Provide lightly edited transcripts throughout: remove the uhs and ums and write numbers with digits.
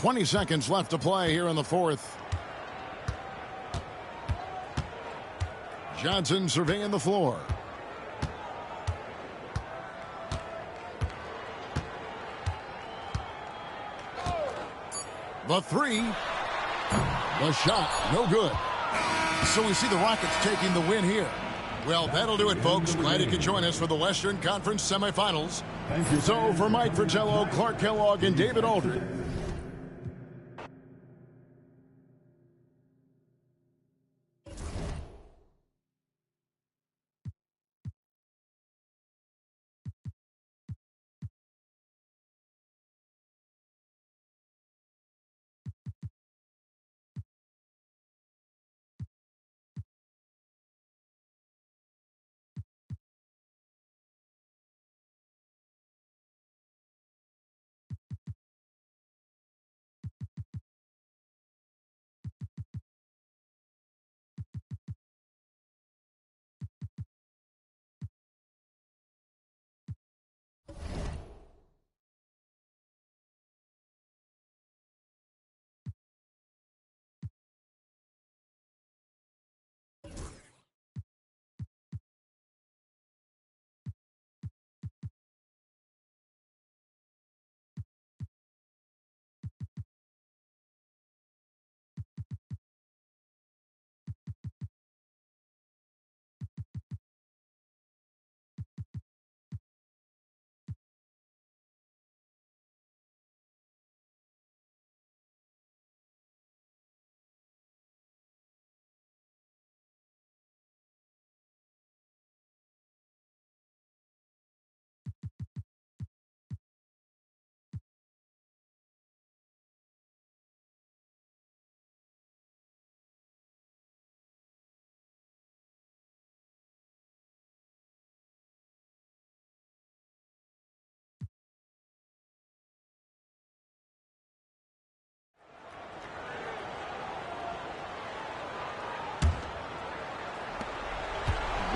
20 seconds left to play here in the fourth. Johnson surveying the floor. The three. The shot, no good. So we see the Rockets taking the win here. Well, that'll do it, folks. Glad you could join us for the Western Conference semifinals. So for Mike Fratello, Clark Kellogg, and David Aldridge,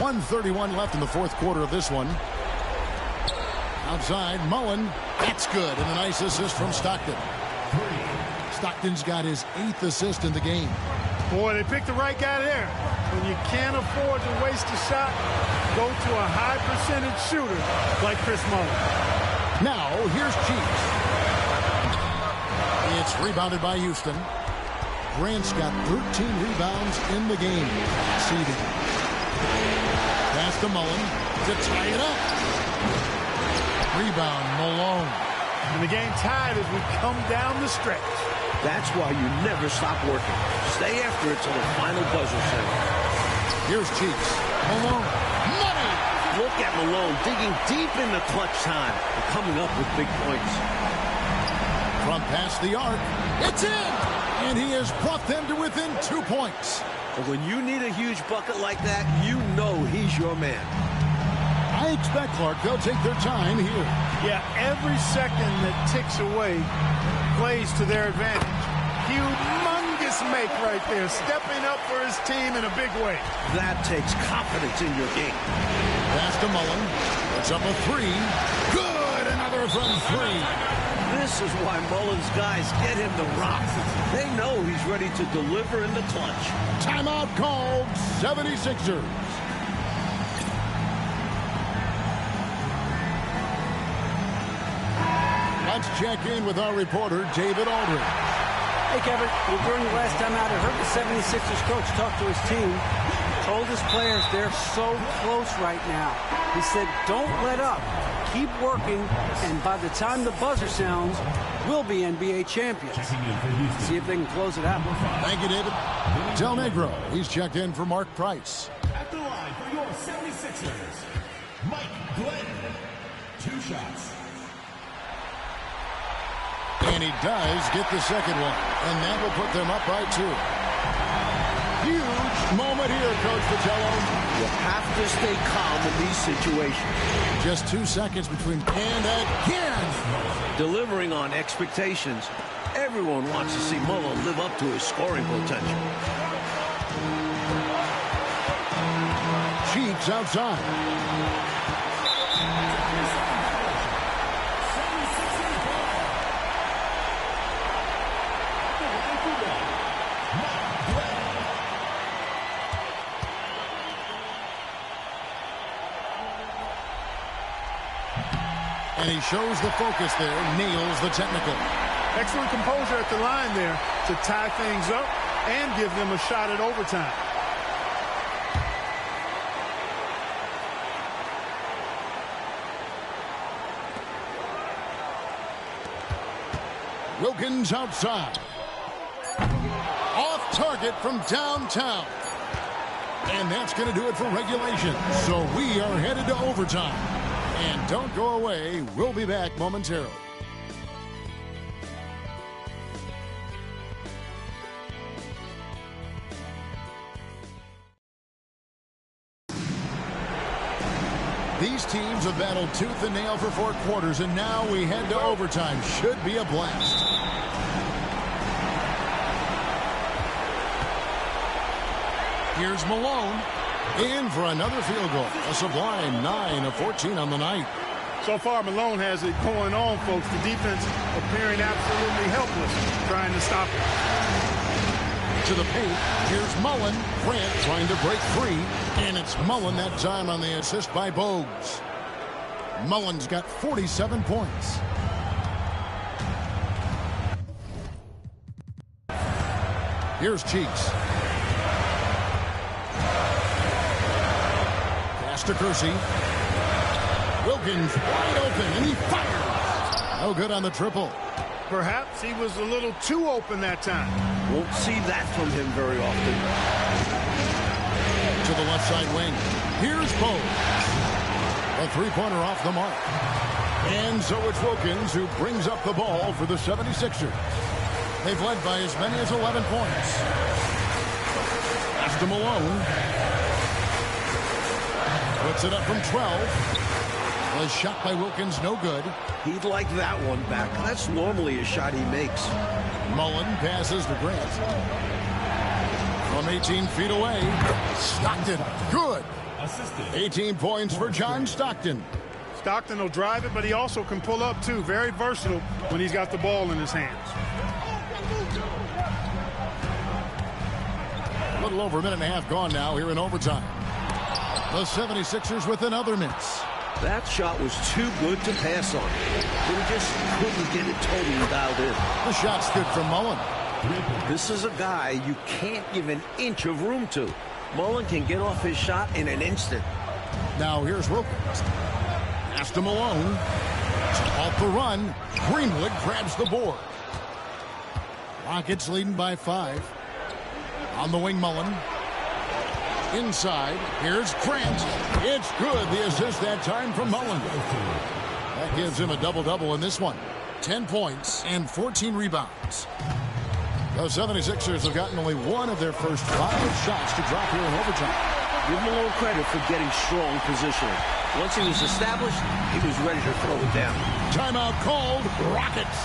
1:31 left in the fourth quarter of this one. Outside, Mullen. That's good. And a nice assist from Stockton. Stockton's got his 8th assist in the game. Boy, they picked the right guy there. When you can't afford to waste a shot, go to a high percentage shooter like Chris Mullen. Now, here's Chiefs. It's rebounded by Houston. Grant's got 13 rebounds in the game. Seeding. Pass to Mullen to tie it up. Rebound, Malone. And the game tied as we come down the stretch. That's why you never stop working. Stay after it till the final buzzer sounds. Here's Chiefs. Malone. Money! Look at Malone digging deep in the clutch time and coming up with big points. From past the arc. It's in! And he has brought them to within 2 points. But when you need a huge bucket like that, you know he's your man. I expect, Clark, they'll take their time here. Yeah, every second that ticks away plays to their advantage. Humongous make right there, stepping up for his team in a big way. That takes confidence in your game. Pass to Mullen. It's up a 3. Good! Another from 3. This is why Mullen's guys get him to rock. They know he's ready to deliver in the clutch. Timeout called. 76ers. Let's check in with our reporter, David Aldridge. Hey, Kevin. Well, during the last time out, I heard the 76ers coach talk to his team. Told his players they're so close right now. He said, don't let up. Keep working, and by the time the buzzer sounds, we'll be NBA champions. See if they can close it out. Thank you, David. Del Negro, he's checked in for Mark Price. At the line for your 76ers, Mike Glenn. 2 shots. And he does get the second one. And that will put them up by 2. Huge moment here, Coach Vitello. You have to stay calm in these situations. Just 2 seconds between and again. Delivering on expectations. Everyone wants to see Mullen live up to his scoring potential. Chiefs outside. And he shows the focus there, nails the technical. Excellent composure at the line there to tie things up and give them a shot at overtime. Wilkins outside. Off target from downtown. And that's going to do it for regulation. So we are headed to overtime. And don't go away. We'll be back momentarily. These teams have battled tooth and nail for 4 quarters, and now we head to overtime. Should be a blast. Here's Malone. In for another field goal. A sublime 9 of 14 on the night. So far, Malone has it going on, folks. The defense appearing absolutely helpless trying to stop it. To the paint. Here's Mullen. Grant trying to break free. And it's Mullen that time on the assist by Bogues. Mullen's got 47 points. Here's Cheeks. To Kersey. Wilkins wide open, and he fires. No good on the triple. Perhaps he was a little too open that time. Won't see that from him very often. To the left side wing. Here's Bogues. A 3-pointer off the mark. And so it's Wilkins who brings up the ball for the 76ers. They've led by as many as 11 points. Pass to Malone. Puts it up from 12. A shot by Wilkins, no good. He'd like that one back. That's normally a shot he makes. Mullen passes to Grant. From 18 feet away. Stockton, good. assistant. 18 points for John Stockton. Stockton will drive it, but he also can pull up, too. Very versatile when he's got the ball in his hands. A little over a minute and a half gone now here in overtime. The 76ers with another miss. That shot was too good to pass on. But he just couldn't get it totally dialed in. The shot's good from Mullen. This is a guy you can't give an inch of room to. Mullen can get off his shot in an instant. Now here's Wilkins. Pass to Malone. Off the run. Greenwood grabs the board. Rockets leading by 5. On the wing, Mullen. Inside. Here's Grant. It's good. The assist that time from Mullen. That gives him a double-double in this one. 10 points and 14 rebounds. The 76ers have gotten only one of their first 5 shots to drop here in overtime. Give him a little credit for getting strong positioning. Once he was established, he was ready to throw it down. Timeout called. Rockets.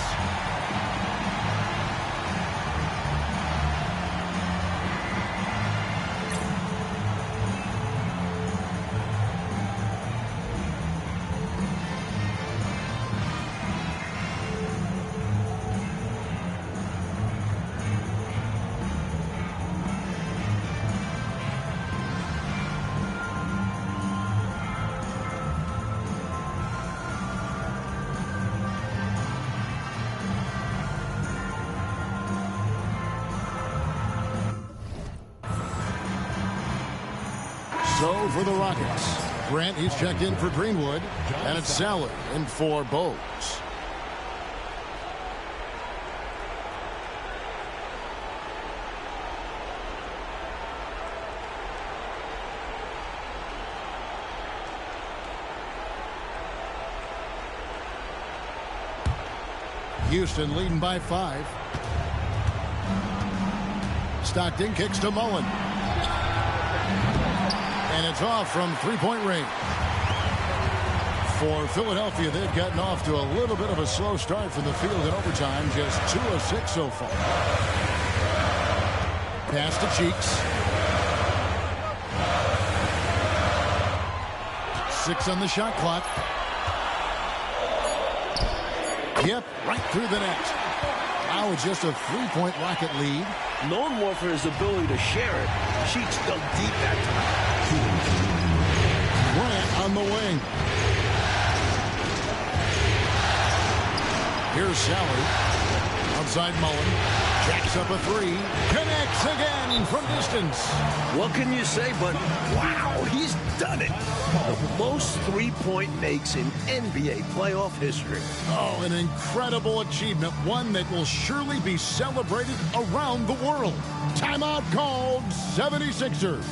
So for the Rockets, Grant, he's checked in for Greenwood, and it's Salad in for Bowes. Houston leading by 5. Stockton kicks to Mullen. And it's off from three-point range. For Philadelphia, they've gotten off to a little bit of a slow start from the field in overtime. Just 2 of 6 so far. Pass to Cheeks. 6 on the shot clock. Yep, right through the net. Now it's just a 3-point Rocket lead. Known more for his ability to share it, Cheeks dug deep that time. Grant on the wing. Here's Sally. Outside Mullen. Jacks up a 3. Connects again from distance. What can you say but, wow, he's done it. The most three-point makes in NBA playoff history. Oh, an incredible achievement. One that will surely be celebrated around the world. Timeout called 76ers.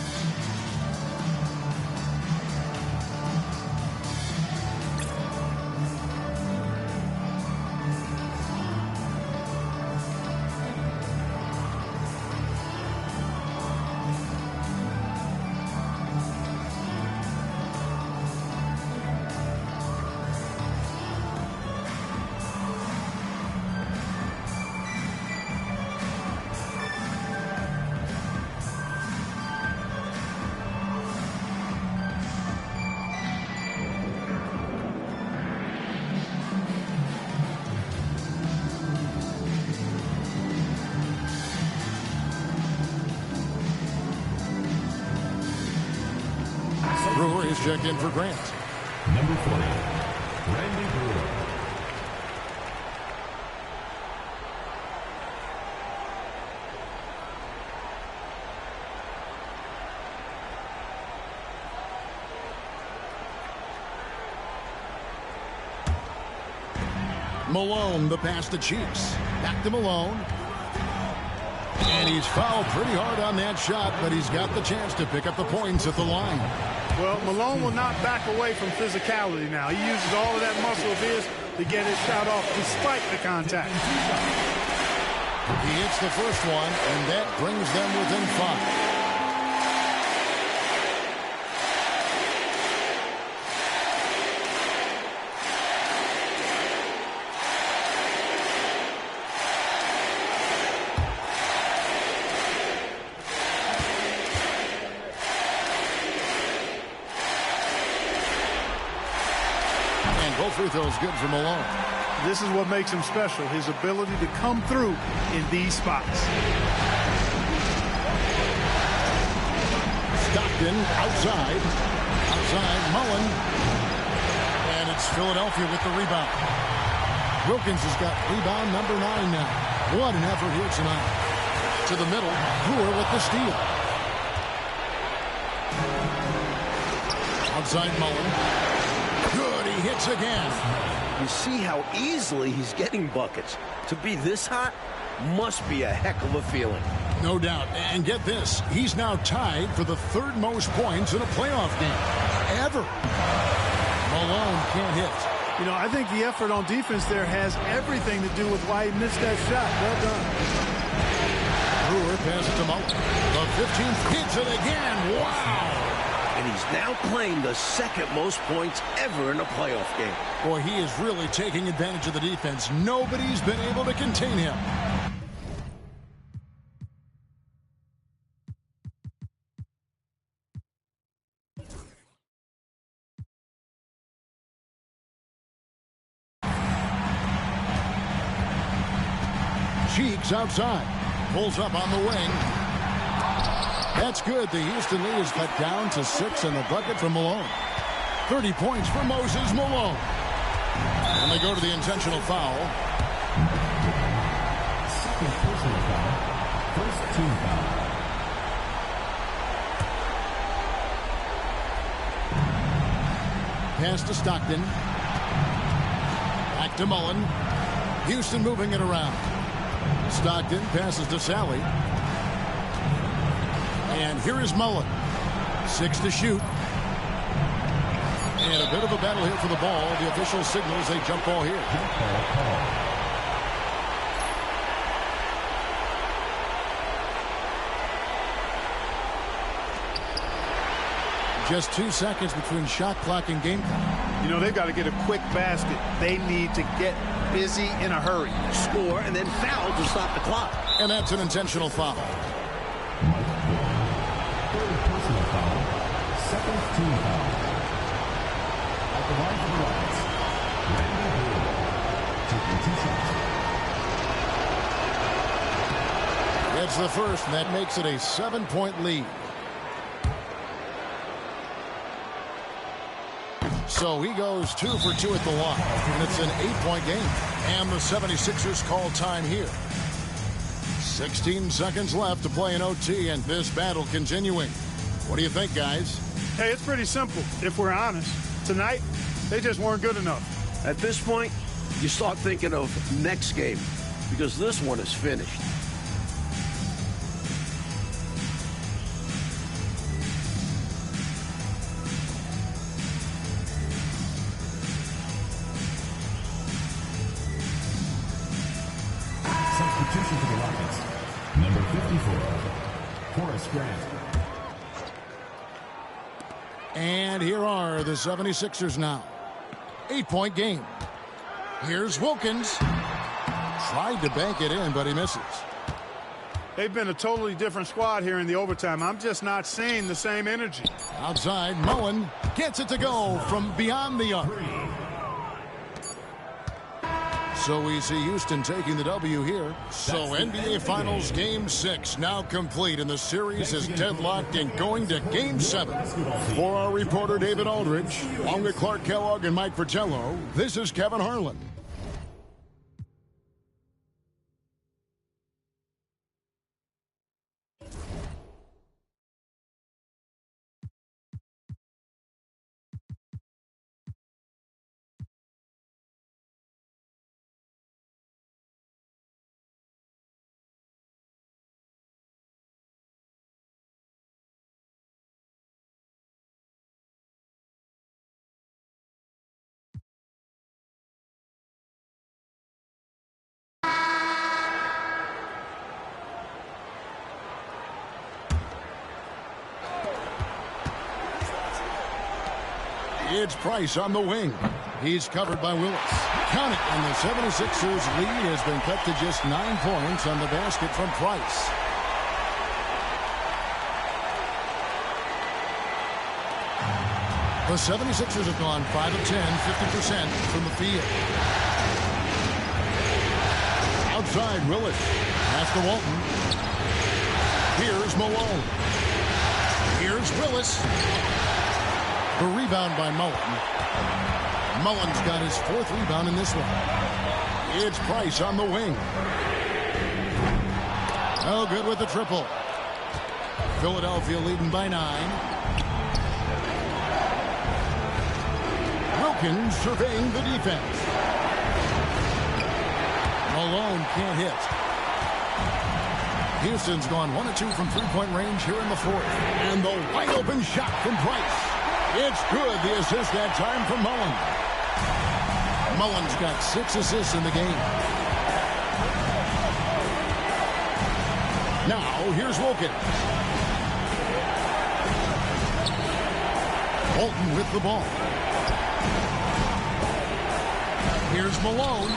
Brewer is checked in for Grant. Number 40, Randy Brewer. Malone, the pass to Cheeks. Back to Malone. And he's fouled pretty hard on that shot, but he's got the chance to pick up the points at the line. Well, Malone will not back away from physicality now. He uses all of that muscle of his to get his shot off despite the contact. He hits the first one, and that brings them within 5. free throw is good for Malone. This is what makes him special, his ability to come through in these spots. Stockton outside. Outside, Mullen. And it's Philadelphia with the rebound. Wilkins has got rebound number 9 now. What an effort here tonight. To the middle, Brewer with the steal. Outside Mullen. Good, he hits again. You see how easily he's getting buckets. To be this hot must be a heck of a feeling. No doubt. And get this, he's now tied for the 3rd most points in a playoff game ever. Malone can't hit. You know, I think the effort on defense there has everything to do with why he missed that shot. Well done. Brewer passes to Mullen. The 15th hits it again. Wow. And he's now playing the 2nd most points ever in a playoff game. Boy, he is really taking advantage of the defense. Nobody's been able to contain him. Cheeks outside. Pulls up on the wing. That's good. The Houston lead is cut down to 6 and the bucket from Malone. 30 points for Moses Malone. And they go to the intentional foul. Second personal foul. First team foul. Pass to Stockton. Back to Mullen. Houston moving it around. Stockton passes to Sally. And here is Mullen. 6 to shoot. And a bit of a battle here for the ball. The official signals a jump ball here. Just 2 seconds between shot clock and game time. You know, they've got to get a quick basket. They need to get busy in a hurry. Score and then foul to stop the clock. And that's an intentional foul. Third personal foul. Second team foul. At the line for the Rockets, Randy Brewer, taking 2 shots. That's the first, and that makes it a 7-point lead. So he goes 2 for 2 at the line, and it's an 8-point game. And the 76ers call time here. 16 seconds left to play in OT, and this battle continuing. What do you think, guys? Hey, it's pretty simple, if we're honest. Tonight, they just weren't good enough. At this point, you start thinking of next game because this one is finished. Substitution for the Rockets. Number 54, Horace Grant. And here are the 76ers now. 8-point game. Here's Wilkins. Tried to bank it in, but he misses. They've been a totally different squad here in the overtime. I'm just not seeing the same energy. Outside, Mullen gets it to go from beyond the arc. So we see Houston taking the W here. So NBA Finals Game 6 now complete, and the series is deadlocked and going to Game 7. For our reporter David Aldridge, along with Clark Kellogg and Mike Fratello, this is Kevin Harlan. It's Price on the wing. He's covered by Willis. Count it, and the 76ers lead has been cut to just 9 points on the basket from Price. The 76ers have gone 5 of 10, 50% from the field. Outside, Willis. Pass to Walton. Here's Malone. Here's Willis. The rebound by Mullen. Mullen's got his 4th rebound in this one. It's Price on the wing. Oh, good with the triple. Philadelphia leading by 9. Wilkins surveying the defense. Malone can't hit. Houston's gone 1 of 2 from three-point range here in the 4th. And the wide-open shot from Price. It's good. The assist that time from Mullen. Mullen's got 6 assists in the game. Now, here's Wilkins. Bolton with the ball. Here's Malone.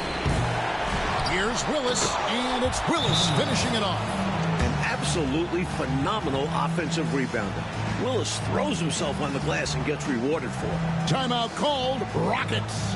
Here's Willis, and it's Willis finishing it off. An absolutely phenomenal offensive rebounder. Willis throws himself on the glass and gets rewarded for it. Timeout called. Rockets.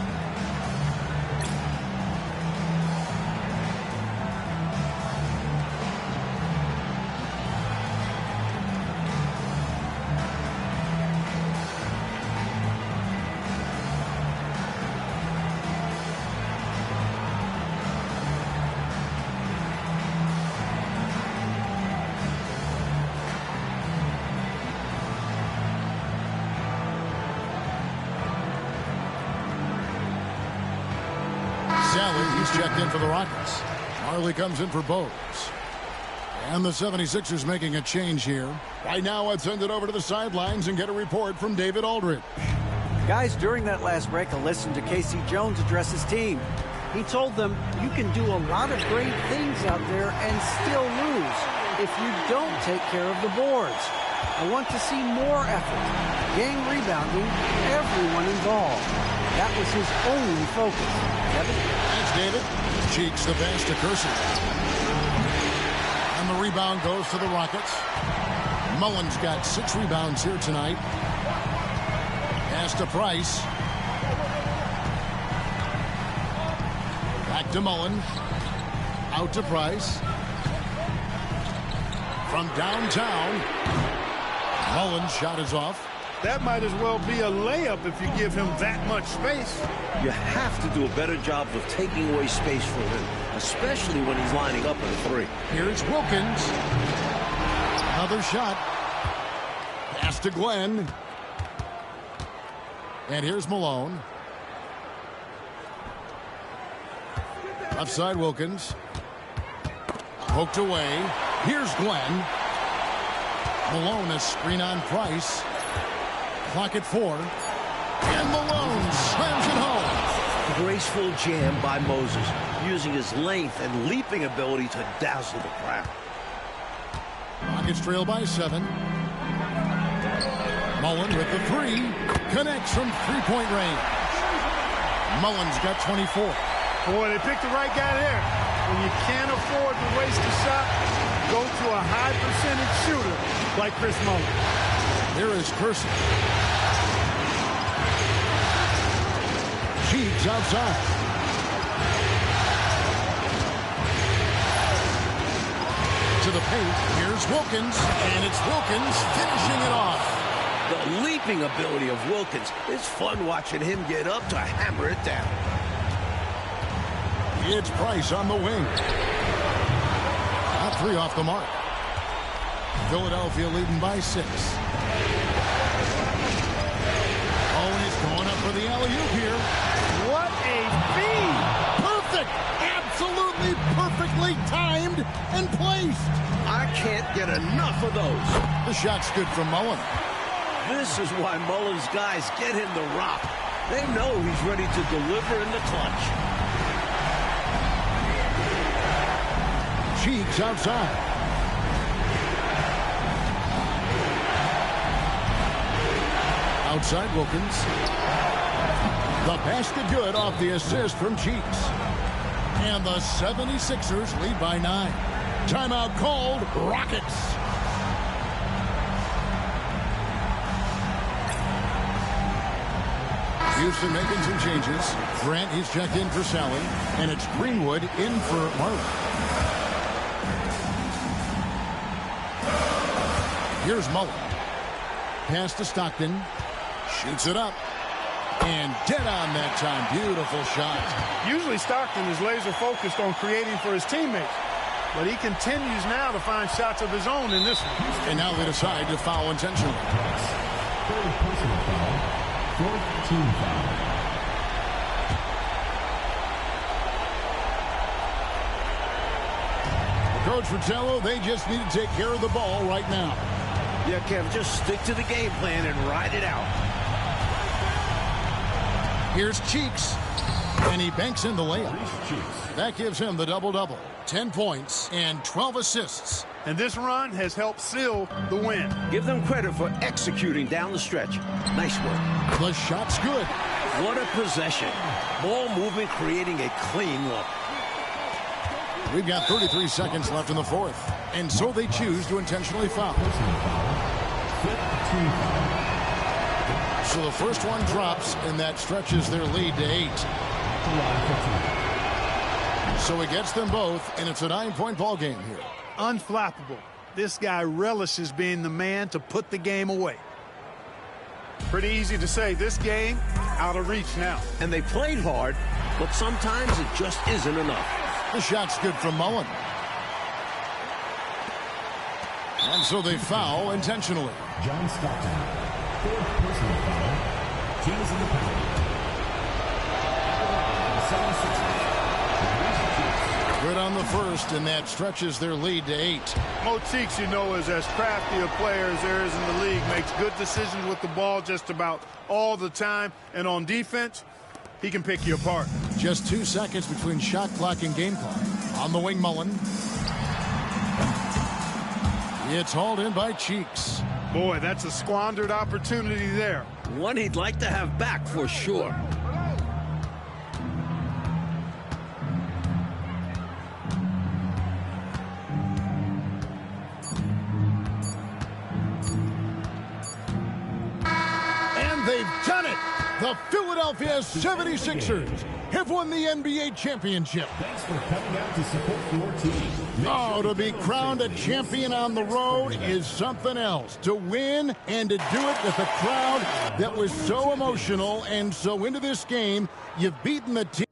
He's checked in for the Rockets. Marley comes in for Bose. And the 76ers making a change here. Right now, let's send it over to the sidelines and get a report from David Aldridge. Guys, during that last break, I listened to Casey Jones address his team. He told them, you can do a lot of great things out there and still lose if you don't take care of the boards. I want to see more effort, gang rebounding, everyone involved. That was his only focus. Kevin? Thanks, David. Cheeks the pass to Kersey. And the rebound goes to the Rockets. Mullen's got 6 rebounds here tonight. Pass to Price. Back to Mullen. Out to Price. From downtown. Mullen's shot is off. That might as well be a layup if you give him that much space. You have to do a better job of taking away space from him, especially when he's lining up at a 3. Here's Wilkins. Another shot. Pass to Glenn. And here's Malone. Left side Wilkins. Poked away. Here's Glenn. Malone a screen on Price. Clock at 4. And Malone slams it home. Graceful jam by Moses, using his length and leaping ability to dazzle the crowd. Rockets trail by 7. Mullen with the 3. Connects from three-point range. Mullen's got 24. Boy, they picked the right guy there. When you can't afford to waste a shot, go to a high percentage shooter like Chris Mullen. Here is Kersey. Cheeks outside. To the paint. Here's Wilkins. And it's Wilkins finishing it off. The leaping ability of Wilkins. It's fun watching him get up to hammer it down. It's Price on the wing. Not 3 off the mark. Philadelphia leading by 6. Oh, and he's going up for the alley-oop here. What a feed! Perfect! Absolutely perfectly timed and placed. I can't get enough of those. The shot's good from Mullen. This is why Mullen's guys get him the rock. They know he's ready to deliver in the clutch. Cheeks outside. Outside Wilkins. The basket good off the assist from Cheeks. And the 76ers lead by 9. Timeout called. Rockets. Houston making some changes. Grant, he's checked in for Sally. And it's Greenwood in for Marlin. Here's Mullen. Pass to Stockton. Shoots it up. And dead on that time. Beautiful shot. Usually Stockton is laser focused on creating for his teammates. But he continues now to find shots of his own in this one. And now they decide to foul intentionally. Third personal foul. Fourth team foul. Coach Fratello, they just need to take care of the ball right now. Yeah, Kev, just stick to the game plan and ride it out. Here's Cheeks. And he banks in the layup. That gives him the double-double. 10 points and 12 assists. And this run has helped seal the win. Give them credit for executing down the stretch. Nice work. The shot's good. What a possession. Ball movement creating a clean look. We've got 33 seconds left in the fourth. And so they choose to intentionally foul. So the first one drops, and that stretches their lead to 8. So it gets them both, and it's a 9-point ball game here. Unflappable. This guy relishes being the man to put the game away. Pretty easy to say this game out of reach now. And they played hard, but sometimes it just isn't enough. The shot's good from Mullen. And so they foul intentionally. John Stockton. Fourth personal foul. Team is in the penalty. 76ers. Good on the first, and that stretches their lead to 8. Mo Cheeks, you know, is as crafty a player as there is in the league. Makes good decisions with the ball just about all the time. And on defense, he can pick you apart. Just 2 seconds between shot clock and game clock. On the wing, Mullen. It's hauled in by Cheeks. Boy, that's a squandered opportunity there. One he'd like to have back for sure. And they've done it! The Philadelphia 76ers have won the NBA championship. Thanks for coming out to support your team. Oh, to be crowned a champion on the road is something else. To win and to do it with a crowd that was so emotional and so into this game, you've beaten the team.